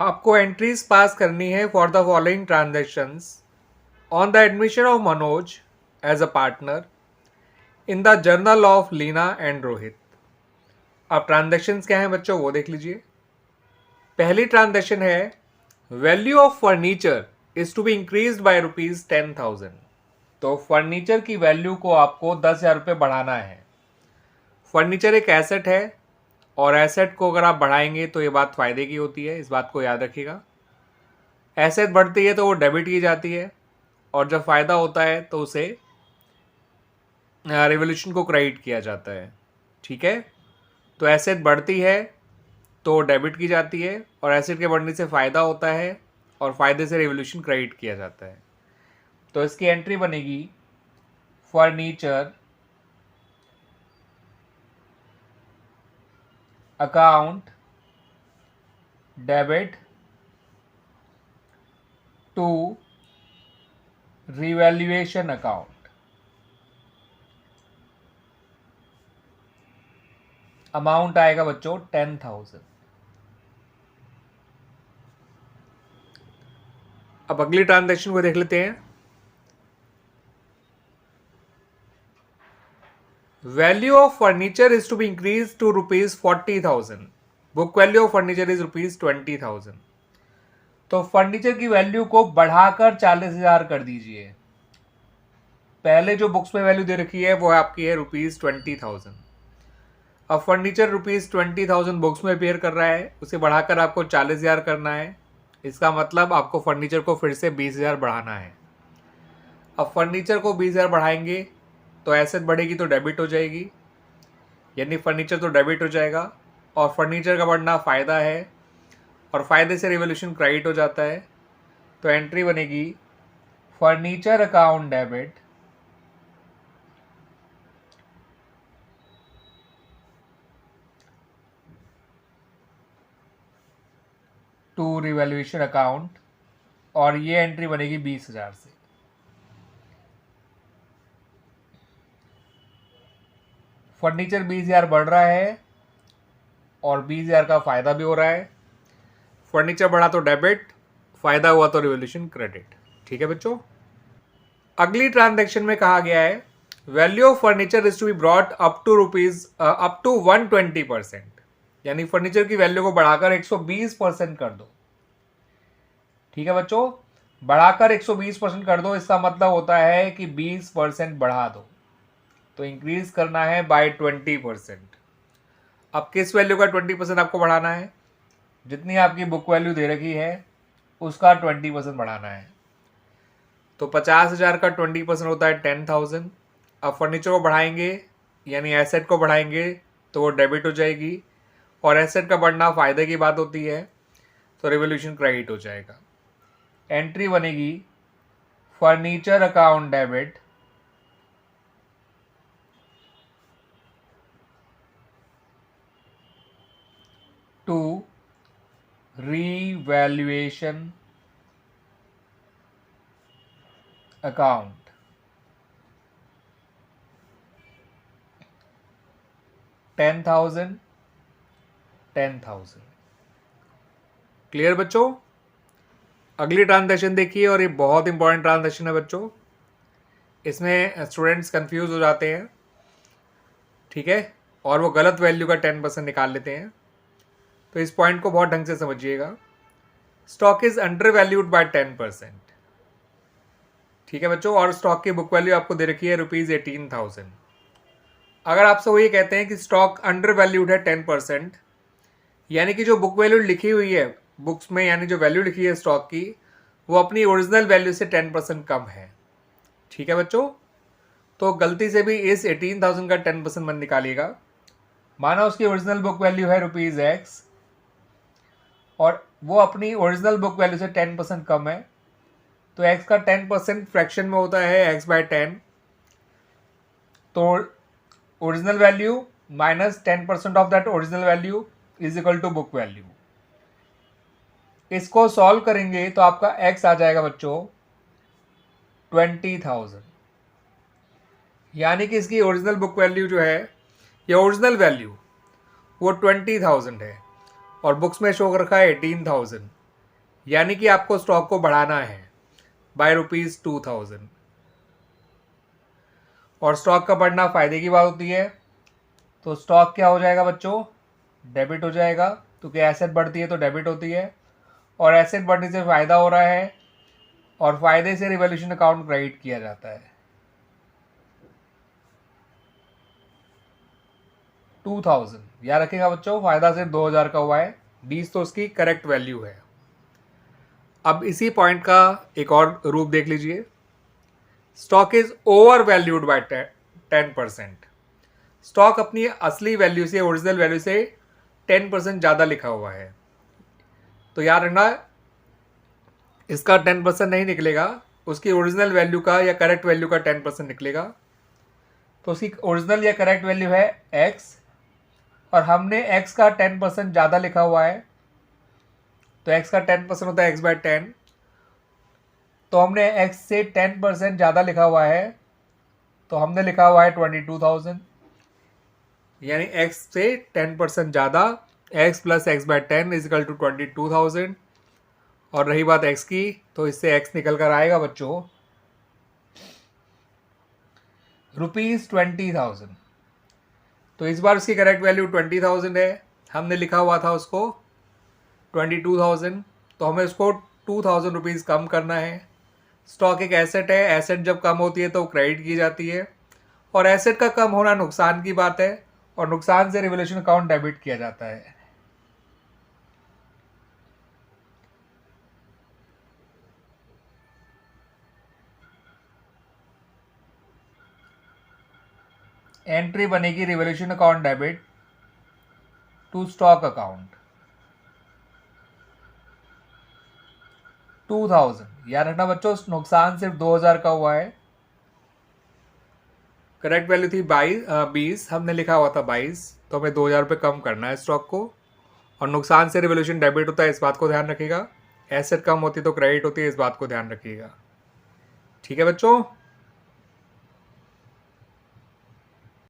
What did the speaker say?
आपको एंट्रीज पास करनी है for the following transactions on the admission of Manoj as a partner in the journal of Leena and Rohit. अब transactions क्या हैं बच्चों वो देख लीजिए। पहली ट्रांजेक्शन है value of furniture is to be increase by ₹10,000। तो फर्नीचर की वैल्यू को आपको 10,000 रुपये बढ़ाना है। फर्नीचर एक एसेट है और एसेट को अगर आप बढ़ाएंगे तो ये बात फ़ायदे की होती है, इस बात को याद रखिएगा। एसेट बढ़ती है तो वो डेबिट की जाती है और जब फ़ायदा होता है तो उसे रिवोल्यूशन को क्रेडिट किया जाता है। ठीक है, तो एसेट बढ़ती है तो डेबिट की जाती है और एसेट के बढ़ने से फ़ायदा होता है और फ़ायदे से रिवोल्यूशन क्रेडिट किया जाता है। तो इसकी एंट्री बनेगी furniture account debit to revaluation account. Amount आएगा बच्चों 10,000। अब अगली ट्रांजैक्शन को देख लेते हैं। Value of furniture is to be increase to ₹40,000। Book value of furniture is ₹20,000। तो फर्नीचर की वैल्यू को बढ़ाकर 40,000 कर दीजिए। पहले जो बुक्स में वैल्यू दे रखी है वो आपकी है ₹20,000। अब फर्नीचर ₹20,000 बुक्स में अपेयर कर रहा है, उसे बढ़ाकर आपको 40,000 करना है। इसका मतलब आपको फर्नीचर को फिर से 20,000 बढ़ाना है। अब फर्नीचर को 20,000 बढ़ाएंगे तो एसेट बढ़ेगी तो डेबिट हो जाएगी, यानी फर्नीचर तो डेबिट हो जाएगा और फर्नीचर का बढ़ना फ़ायदा है और फ़ायदे से रिवोल्यूशन क्रेडिट हो जाता है। तो एंट्री बनेगी furniture account debit to revaluation account और ये एंट्री बनेगी 20,000 से। फर्नीचर 20,000 बढ़ रहा है और 20,000 का फ़ायदा भी हो रहा है। फर्नीचर बढ़ा तो डेबिट, फ़ायदा हुआ तो रिवोल्यूशन क्रेडिट। ठीक है बच्चों। अगली ट्रांजैक्शन में कहा गया है value of furniture is to be brought up to 120%, यानी फर्नीचर की वैल्यू को बढ़ाकर 120% कर दो। ठीक है बच्चों, बढ़ाकर 120% कर दो, इसका मतलब होता है कि 20% बढ़ा दो। तो इंक्रीज करना है बाय 20%। अब किस वैल्यू का 20% आपको बढ़ाना है? जितनी आपकी बुक वैल्यू दे रखी है उसका 20% बढ़ाना है। तो 50,000 का 20% होता है 10,000। अब फर्नीचर को बढ़ाएंगे यानी एसेट को बढ़ाएंगे तो वो डेबिट हो जाएगी और एसेट का बढ़ना फ़ायदे की बात होती है, तो रिवोल्यूशन क्रेडिट हो जाएगा। एंट्री बनेगी furniture account debit to revaluation account. $10,000 $10,000। Clear बच्चों। अगली ट्रांजैक्शन देखिए और ये बहुत इंपॉर्टेंट ट्रांजैक्शन है बच्चों, इसमें स्टूडेंट्स कंफ्यूज हो जाते हैं। ठीक है, और वो गलत वैल्यू का 10% निकाल लेते हैं। तो इस पॉइंट को बहुत ढंग से समझिएगा। Stock is under valued bye 10%। ठीक है बच्चों, और स्टॉक की बुक वैल्यू आपको दे रखी है ₹18,000। अगर आपसे वो ये कहते हैं कि स्टॉक अंडर वैल्यूड है 10%, यानी कि जो बुक वैल्यू लिखी हुई है बुक्स में, यानी जो वैल्यू लिखी है स्टॉक की, वो अपनी ओरिजिनल वैल्यू से 10% कम है। ठीक है बच्चों, तो गलती से भी इस 18,000 का 10% मत निकालिएगा। माना उसकी ओरिजिनल बुक वैल्यू है ₹X और वो अपनी ओरिजिनल बुक वैल्यू से 10% कम है, तो x का 10% फ्रैक्शन में होता है x/10। तो original value minus 10% of that original value is equal to book value. इसको सॉल्व करेंगे तो आपका x आ जाएगा बच्चों 20,000, यानी कि इसकी ओरिजिनल बुक वैल्यू जो है या ओरिजिनल वैल्यू वो 20,000 है और बुक्स में शो कर रखा है 18,000। यानी कि आपको स्टॉक को बढ़ाना है बाय ₹2000। और स्टॉक का बढ़ना फायदे की बात होती है, तो स्टॉक क्या हो जाएगा बच्चों, डेबिट हो जाएगा, क्योंकि एसेट बढ़ती है तो डेबिट होती है, और एसेट बढ़ने से फ़ायदा हो रहा है, और फायदे से रिवॉल्यूशन अकाउंट क्रेडिट किया जाता है। 2000 याद रखिएगा बच्चों, फायदा सिर्फ 2000 का हुआ है, 20 तो उसकी करेक्ट वैल्यू है। अब इसी पॉइंट का एक और रूप देख लीजिए, stock is over valued bye 10%। Stock अपनी असली वैल्यू से, ओरिजिनल वैल्यू से 10% ज़्यादा लिखा हुआ है। तो याद रखना, इसका 10% नहीं निकलेगा, उसकी ओरिजिनल वैल्यू का या करेक्ट वैल्यू का 10% निकलेगा। तो उसकी ओरिजिनल या करेक्ट वैल्यू है x, और हमने x का 10% ज़्यादा लिखा हुआ है, तो x का 10% होता है x बाय 10। तो हमने x से 10% ज़्यादा लिखा हुआ है, तो हमने लिखा हुआ है 22,000, यानी x से 10% ज़्यादा, x plus x by 10 is equal to 22,000। और रही बात x की, तो इससे x निकल कर आएगा बच्चों ₹20,000। तो इस बार उसकी करेक्ट वैल्यू 20,000 है, हमने लिखा हुआ था उसको 22,000, तो हमें उसको 2,000 रुपीज़ कम करना है। स्टॉक एक एसेट है, एसेट जब कम होती है तो क्रेडिट की जाती है, और एसेट का कम होना नुकसान की बात है, और नुकसान से रिवॉल्यूशन अकाउंट डेबिट किया जाता है। एंट्री बनेगी revolution account debit to stock account 2000। याद रखना बच्चों, नुकसान सिर्फ 2000 का हुआ है, करेक्ट वैल्यू थी 20, हमने लिखा हुआ था 22, तो हमें 2000 रुपये कम करना है स्टॉक को, और नुकसान से रिवॉल्यूशन डेबिट होता है, इस बात को ध्यान रखिएगा। एसेट कम होती तो क्रेडिट होती है, इस बात को ध्यान रखिएगा। ठीक है बच्चों।